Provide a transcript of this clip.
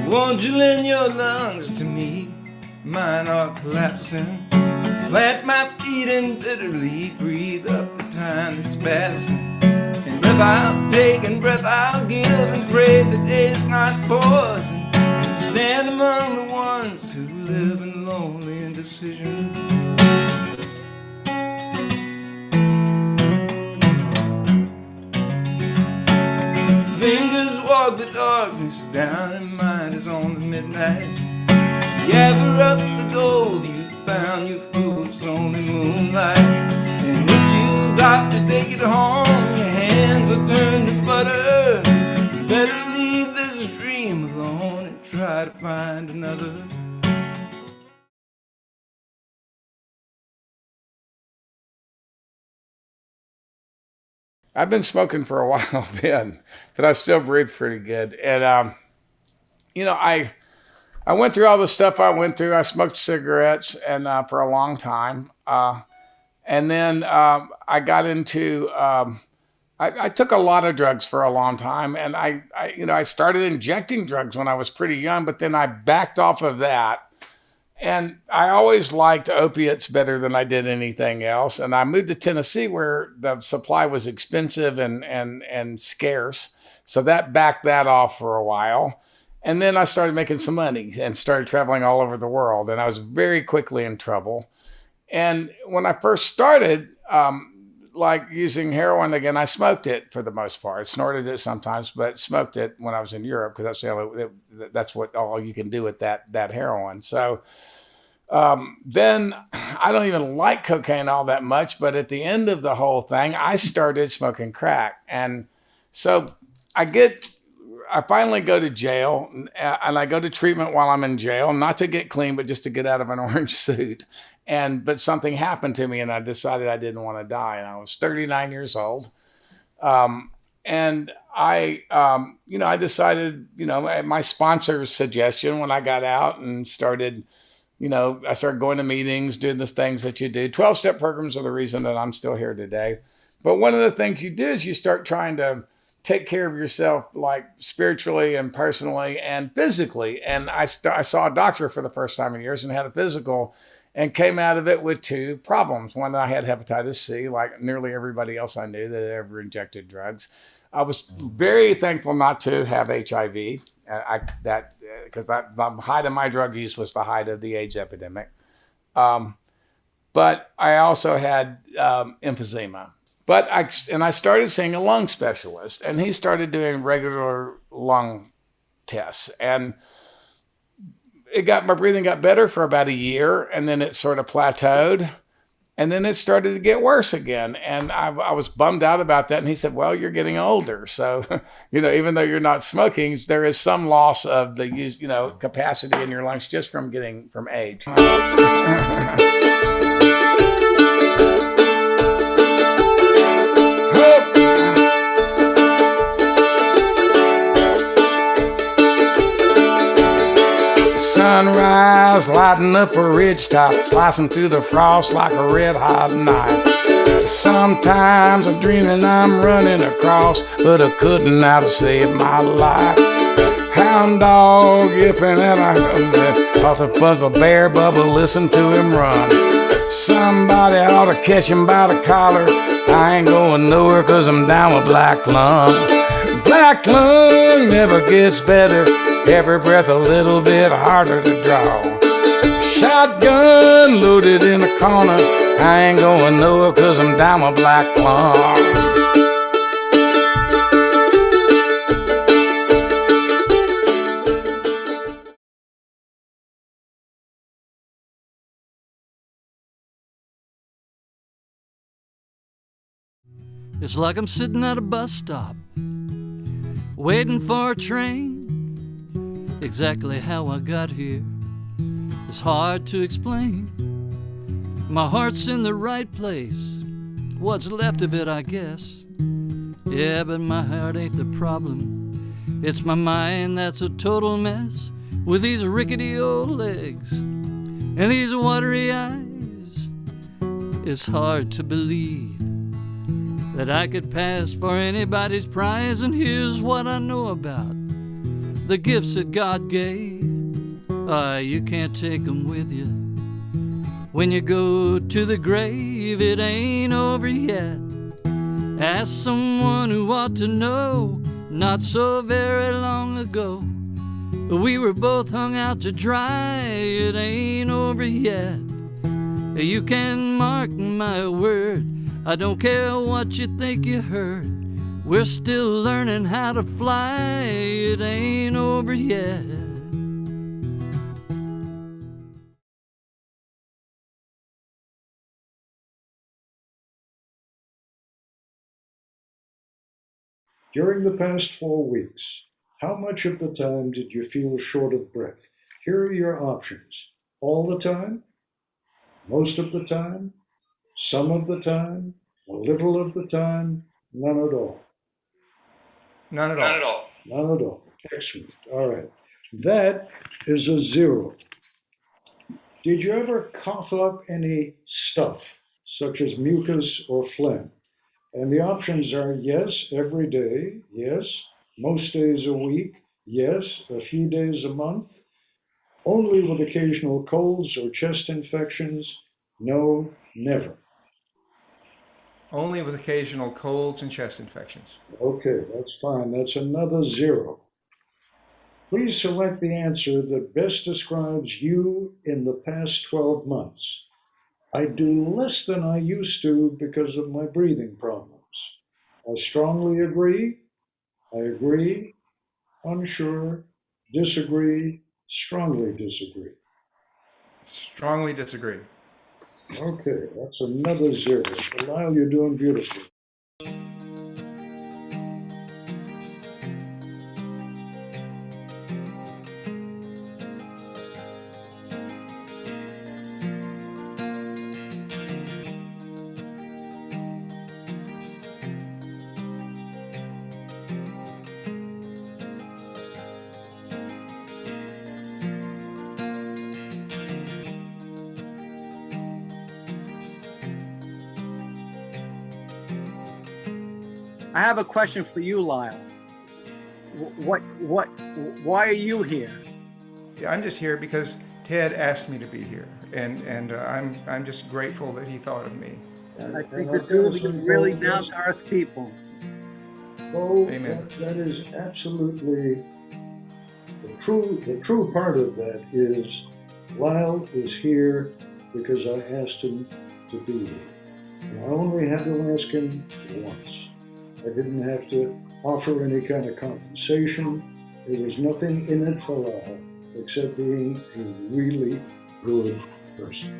Won't you lend your lungs to me? Mine are collapsing. Plant my feet and bitterly breathe up the time that's passing. And breath I'll take and breath I'll give, and pray the day's not poison. And stand among the ones who live in lonely indecision. Fingers walk the darkness down, and mine is on the midnight. Gather up the gold you found, you fool's only moonlight. And if you stop to take it home, your hands are turned to butter. You better leave this dream alone and try to find another. I've been smoking for a while then, but I still breathe pretty good. And, you know, I went through all the stuff I went through. I smoked cigarettes and for a long time. And then I got into, I took a lot of drugs for a long time. And I started injecting drugs when I was pretty young, but then I backed off of that. And I always liked opiates better than I did anything else. And I moved to Tennessee where the supply was expensive and scarce. So that backed that off for a while. And then I started making some money and started traveling all over the world. And I was very quickly in trouble. And when I first started, like using heroin again, I smoked it for the most part. Snorted it sometimes, but smoked it when I was in Europe because that's what all you can do with that heroin. So then I don't even like cocaine all that much, but at the end of the whole thing, I started smoking crack. And so I finally go to jail, and I go to treatment while I'm in jail, not to get clean, but just to get out of an orange suit. But something happened to me, and I decided I didn't want to die. And I was 39 years old. And I decided, my sponsor's suggestion when I got out and started, I started going to meetings, doing the things that you do. 12-step programs are the reason that I'm still here today. But one of the things you do is you start trying to take care of yourself, like spiritually and personally and physically. And I saw a doctor for the first time in years and had a physical and came out of it with two problems. One, I had hepatitis C, like nearly everybody else I knew that had ever injected drugs. I was very thankful not to have HIV, because the height of my drug use was the height of the AIDS epidemic. But I also had emphysema. But I started seeing a lung specialist, and he started doing regular lung tests. And my breathing got better for about a year, and then it sort of plateaued. And then it started to get worse again. And I was bummed out about that. And he said, well, you're getting older. So, even though you're not smoking, there is some loss of the, capacity in your lungs just from age. Sunrise, lighting up a ridge top, slicing through the frost like a red hot knife. Sometimes I'm dreaming I'm running across, but I couldn't have saved my life. Hound dog yipping and I caught the punch of a bear bubble, listen to him run. Somebody ought to catch him by the collar. I ain't going nowhere 'cause I'm down with black lung. Black lung never gets better. Every breath a little bit harder to draw. Shotgun loaded in the corner. I ain't going nowhere 'cause I'm down with black plum. It's like I'm sitting at a bus stop, waiting for a train. Exactly how I got here is hard to explain. My heart's in the right place, what's left of it, I guess. Yeah, but my heart ain't the problem. It's my mind that's a total mess, with these rickety old legs and these watery eyes. It's hard to believe that I could pass for anybody's prize. And here's what I know about the gifts that God gave. You can't take them with you when you go to the grave. It ain't over yet. Ask someone who ought to know. Not so very long ago, we were both hung out to dry. It ain't over yet. You can mark my word, I don't care what you think you heard. We're still learning how to fly. It ain't over yet. During the past 4 weeks, how much of the time did you feel short of breath? Here are your options. All the time? Most of the time? Some of the time? A little of the time? None at all. None at all. None at all. Excellent. All right. That is a 0. Did you ever cough up any stuff, such as mucus or phlegm? And the options are yes, every day, yes, most days a week, yes, a few days a month, only with occasional colds or chest infections, no, never. Only with occasional colds and chest infections. Okay, that's fine. That's another 0. Please select the answer that best describes you in the past 12 months. I do less than I used to because of my breathing problems. I strongly agree, I agree, unsure, disagree, strongly disagree. Strongly disagree. Okay, that's another 0. Lyle, you're doing beautifully. I have a question for you, Lyle. Why are you here? Yeah, I'm just here because Ted asked me to be here, and I'm just grateful that he thought of me. I think the two of you are really down-to-earth people. Oh, Amen. that is absolutely the true part of that is Lyle is here because I asked him to be here. And I only had to ask him once. I didn't have to offer any kind of compensation. There was nothing in it for Lyle except being a really good person.